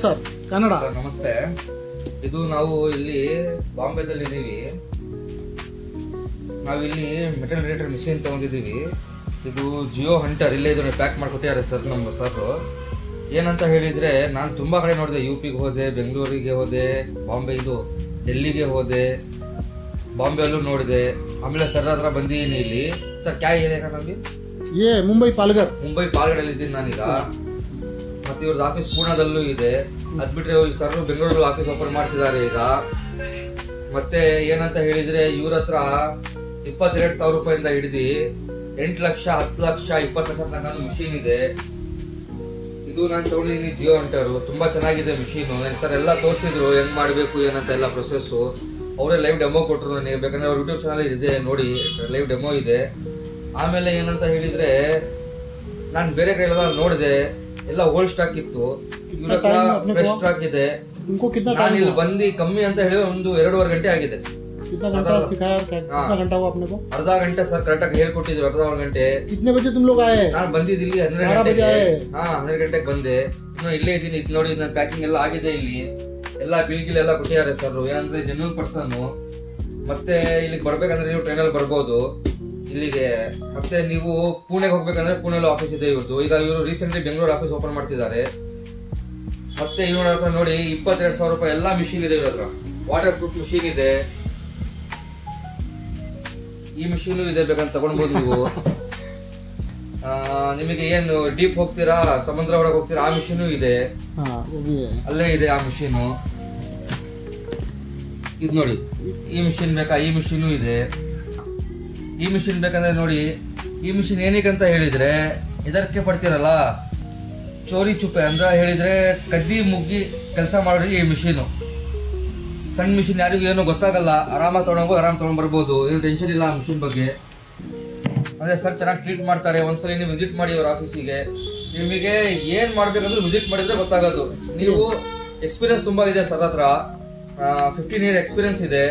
Sir Kannada ನಮಸ್ತೆ. ಇದು ನಾವು ಇಲ್ಲಿ ಬಾಂಬೆದಲ್ಲಿ ಇದೀವಿ. ನಾವಿಲ್ಲಿ ಮೆಟಲ್ ರೇಟರ್ ಮಿಷಿನ್ ತಗೊಂಡಿದ್ದೀವಿ. ಇದು ಜಿಯೋ ಹಂಟರ್. ಇಲ್ಲೇ ಇದನ್ನ ಪ್ಯಾಕ್ ಮಾಡಿಕೊಟ್ಟಿದ್ದಾರೆ ಸರ್ ನಮ್ಮ ಸರ್. ಏನಂತ ಹೇಳಿದ್ರೆ, ನಾನು ತುಂಬಾ ಕಡೆ ನೋಡಿದೆ. ಯುಪಿಗೆ ಹೋದೆ, ಬೆಂಗಳೂರಿಗೆ ಹೋದೆ, ಡೆಲ್ಲಿಗೆ ಹೋದೆ, ಬಾಂಬೆಯಲ್ಲೂ ನೋಡಿದೆ. ಆಮೇಲೆ ಸರ್ ಹತ್ರ ಬಂದಿದ್ದೀನಿ ಇಲ್ಲಿ. ಸರ್ ಕ್ಯಾ ಏರಿಯಾ ನಮಗೆ? ಮುಂಬೈ ಪಾಲ್ಗಡಲ್ಲಿ ಇದ್ದೀನಿ ನಾನೀಗ. ಮತ್ತೆ ಇವ್ರದ್ದು ಆಫೀಸ್ ಪೂರ್ಣದಲ್ಲೂ ಇದೆ. ಅದ್ ಬಿಟ್ರೆ ಸರ್ ಬೆಂಗಳೂರಲ್ಲಿ ಆಫೀಸ್ ಓಪನ್ ಮಾಡ್ತಿದ್ದಾರೆ ಈಗ. ಮತ್ತೆ ಏನಂತ ಹೇಳಿದ್ರೆ, ಇವ್ರ ಹತ್ರ 22,000 ರೂಪಾಯಿಂದ ಹಿಡಿದು 8 ಲಕ್ಷ, 10 ಲಕ್ಷ, 20 ಲಕ್ಷ ತನಕ ಮಿಷಿನ್ ಇದೆ. ಇದು ನಾನು ತಗೊಂಡಿದ್ದೀನಿ ಜಿಯೋ ಹಂಟರು. ತುಂಬಾ ಚೆನ್ನಾಗಿದೆ ಮಿಷಿನ್. ಸರ್ ಎಲ್ಲ ತೋರಿಸಿದ್ರು ಹೆಂಗ್ ಮಾಡ್ಬೇಕು ಏನಂತ ಎಲ್ಲ ಪ್ರೊಸೆಸ್. ಅವರೇ ಲೈವ್ ಡೆಮೋ ಕೊಟ್ಟರು ನನಗೆ. ಬೇಕಂದ್ರೆ ಅವ್ರ ಯೂಟ್ಯೂಬ್ ಚಾನಲ್ ಇದೆ ನೋಡಿ, ಲೈವ್ ಡೆಮೋ ಇದೆ. ಆಮೇಲೆ ಏನಂತ ಹೇಳಿದ್ರೆ, ನಾನು ಬೇರೆ ಕಡೆ ಎಲ್ಲ ನೋಡಿದೆ, ಎಲ್ಲ ಓಲ್ಡ್ ಸ್ಟಾಕ್ ಇತ್ತು. ಇವ್ರ ಹತ್ರ ಫ್ರೆಶ್ ಸ್ಟಾಕ್ ಇದೆ. ನಾನು ಇಲ್ಲಿ ಬಂದು ಕಮ್ಮಿ ಅಂತ ಹೇಳಿದ್ರೆ 1-2.5 ಗಂಟೆ ಆಗಿದೆ. ಅರ್ಧ ಗಂಟೆ ಸರ್ ಕರೆಕ್ಟಾಗಿ ಹೇಳ್ಕೊಟ್ಟಿದ್ರು. ಅರ್ಧ ಗಂಟೆ. ನಾನು ಬಂದಿದ್ದೀನಿ 12 ಗಂಟೆಗೆ ಬಂದೆ. ಇನ್ನು ಇಲ್ಲೇ ಇದ್ದೀನಿ. ಇದು ನೋಡಿ, ನನ್ನ ಪ್ಯಾಕಿಂಗ್ ಎಲ್ಲ ಆಗಿದೆ. ಇಲ್ಲಿ ಎಲ್ಲ ಬಿಲ್ ಎಲ್ಲ ಕೊಟ್ಟಿದ್ದಾರೆ ಸರ್. ಏನಂದ್ರೆ ಜೆನ್ಯೂನ್ ಪರ್ಸನ್. ಮತ್ತೆ ಇಲ್ಲಿಗೆ ಬರ್ಬೇಕಂದ್ರೆ ನೀವು ಟ್ರೈನಲ್ಲಿ ಬರ್ಬೋದು ಇಲ್ಲಿಗೆ. ಮತ್ತೆ ನೀವು ಪುಣೆಗೆ ಹೋಗ್ಬೇಕಂದ್ರೆ ಪುಣೆಯಲ್ಲಿ ಆಫೀಸ್ ಇದೆ ಇವ್ರದ್ದು. ಈಗ ಇವರು ರೀಸೆಂಟ್ಲಿ ಬೆಂಗಳೂರು ಆಫೀಸ್ ಓಪನ್ ಮಾಡ್ತಿದ್ದಾರೆ. ಮತ್ತೆ ಇವ್ರ ಹತ್ರ ನೋಡಿ 22,000 ರೂಪಾಯಿ ಎಲ್ಲಾ ಮಿಷಿನ್ ಇದೆ ಇವ್ರ ಹತ್ರ. ವಾಟರ್ ಪ್ರೂಫ್ ಮಿಷಿನ್ ಇದೆ. ಈ ಮಿಷಿನ್ ಇದೆ, ಬೇಕಂತ ತಗೊಂಡ್ಬೋದು ನೀವು. ನಿಮಗೆ ಏನು ಡೀಪ್ ಹೋಗ್ತೀರಾ, ಸಮುದ್ರ ಒಳಗೆ ಹೋಗ್ತೀರಾ, ಆ ಮಿಷಿನ್ ಇದೆ. ಅಲ್ಲೇ ಇದೆ ಆ ಮಿಷಿನ್. ಇದು ನೋಡಿ, ಈ ಮಿಷಿನ್ ಬೇಕಾ? ಈ ಮಿಷಿನ್ ಇದೆ. ಈ ಮಿಷಿನ್ ಬೇಕಂದ್ರೆ ನೋಡಿ, ಈ ಮಿಷಿನ್ ಏನಕ್ಕೆ ಅಂತ ಹೇಳಿದ್ರೆ, ಇದಕ್ಕೆ ಪಡ್ತೀರಲ್ಲ ಚೋರಿ ಚುಪ್ಪೆ ಅಂತ ಹೇಳಿದ್ರೆ, ಕದ್ದಿ ಮುಗ್ಗಿ ಕೆಲಸ ಮಾಡೋರಿಗೆ ಈ ಮಿಷಿನು. ಸಣ್ಣ ಮಿಷಿನ್ ಯಾರಿಗೂ ಏನೋ ಗೊತ್ತಾಗಲ್ಲ. ಆರಾಮಾಗಿ ತಗೊಂಡ್ ಬರ್ಬೋದು. ಏನು ಟೆನ್ಷನ್ ಇಲ್ಲ ಆ ಮಿಷಿನ್ ಬಗ್ಗೆ. ಅದೇ ಸರ್ ಚೆನ್ನಾಗಿ ಟ್ರೀಟ್ ಮಾಡ್ತಾರೆ. ಒಂದ್ಸಲಿ ನೀವು ವಿಸಿಟ್ ಮಾಡಿ ಅವ್ರ ಆಫೀಸಿಗೆ. ನಿಮಗೆ ಏನ್ ಮಾಡ್ಬೇಕಂದ್ರೆ ವಿಸಿಟ್ ಮಾಡಿದ್ರೆ ಗೊತ್ತಾಗೋದು. ನೀವು ಎಕ್ಸ್ಪೀರಿಯನ್ಸ್ ತುಂಬಾ ಇದೆ ಸರ್ ಹತ್ರ. 15 ಇಯರ್ ಎಕ್ಸ್ಪೀರಿಯನ್ಸ್ ಇದೆ.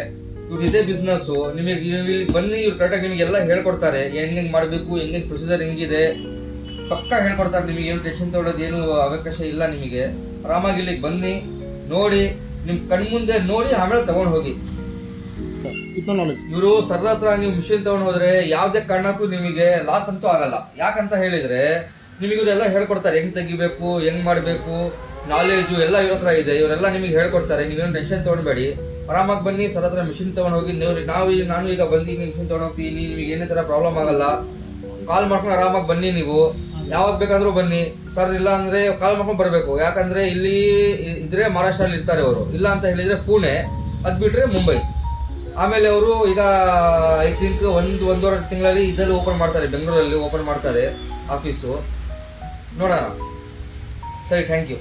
ಇವ್ರು ಇದೇ ಬಿಸ್ನೆಸ್. ನಿಮಗೆ ಇಲ್ಲಿ ಬನ್ನಿ, ಇವ್ರು ಕರೆಕ್ಟಾಗಿ ನಿಮಗೆಲ್ಲ ಹೇಳ್ಕೊಡ್ತಾರೆ. ಹೆಂಗ್ ಮಾಡ್ಬೇಕು, ಹೆಂಗೆ ಪ್ರೊಸೀಜರ್ ಹೆಂಗಿದೆ, ಪಕ್ಕಾ ಹೇಳ್ಕೊಡ್ತಾರೆ. ನಿಮಗೆ ಏನು ಟೆನ್ಷನ್ ತಗೊಳ್ಳೋದು ಏನು ಅವಕಾಶ ಇಲ್ಲ. ನಿಮಗೆ ಆರಾಮಾಗಿ ಇಲ್ಲಿಗೆ ಬನ್ನಿ, ನೋಡಿ, ನಿಮ್ ಕಣ್ಮುಂದೆ ನೋಡಿ ಆಮೇಲೆ ತಗೊಂಡ್ ಹೋಗಿ. ಇವರು ಸರ್ ಹತ್ರ ನೀವು ಮಿಷಿನ್ ತಗೊಂಡ್ ಹೋದ್ರೆ ಯಾವ್ದೇ ಕಾರಣಕ್ಕೂ ನಿಮಗೆ ಲಾಸ್ ಅಂತೂ ಆಗಲ್ಲ. ಯಾಕಂತ ಹೇಳಿದ್ರೆ, ನಿಮಗೆ ಇವರೆಲ್ಲ ಹೇಳ್ಕೊಡ್ತಾರೆ. ಹೆಂಗ್ ತೆಗಿಬೇಕು, ಹೆಂಗ್ ಮಾಡ್ಬೇಕು, ನಾಲೆಜು ಎಲ್ಲ ಇವ್ರ ಹತ್ರ ಇದೆ. ಇವರೆಲ್ಲ ನಿಮಗೆ ಹೇಳ್ಕೊಡ್ತಾರೆ. ನೀವೇನು ಟೆನ್ಷನ್ ತಗೊಂಡ್ಬೇಡಿ. ಆರಾಮಾಗಿ ಬನ್ನಿ, ಸರ್ ಹತ್ರ ಮಿಷಿನ್ ತಗೊಂಡ್ ಹೋಗಿ. ನಾನು ಈಗ ಬಂದು ಮಿಷಿನ್ ತಗೊಂಡ್ ಹೋಗ್ತೀನಿ. ನಿಮಗೆ ಏನೇ ತರ ಪ್ರಾಬ್ಲಮ್ ಆಗಲ್ಲ. ಕಾಲ್ ಮಾಡ್ಕೊಂಡು ಆರಾಮಾಗಿ ಬನ್ನಿ. ನೀವು ಯಾವಾಗ ಬೇಕಾದ್ರೂ ಬನ್ನಿ ಸರ್. ಇಲ್ಲ ಅಂದ್ರೆ ಕಾಲ್ ಮಾಡ್ಕೊಂಡು ಬರ್ಬೇಕು. ಯಾಕಂದ್ರೆ ಇಲ್ಲಿ ಇದ್ರೆ ಮಹಾರಾಷ್ಟ್ರಲ್ಲಿ ಇರ್ತಾರೆ ಅವರು. ಇಲ್ಲ ಅಂತ ಹೇಳಿದ್ರೆ ಪುಣೆ, ಅದ್ ಬಿಟ್ರೆ ಮುಂಬೈ. ಆಮೇಲೆ ಅವರು ಈಗ ಐ ಥಿಂಕ್ 1-1.5 ತಿಂಗಳಲ್ಲಿ ಇದರಲ್ಲಿ ಓಪನ್ ಮಾಡ್ತಾರೆ, ಬೆಂಗಳೂರಲ್ಲಿ ಓಪನ್ ಮಾಡ್ತಾರೆ ಆಫೀಸು. ನೋಡೋಣ. ಸರಿ, ಥ್ಯಾಂಕ್ ಯು.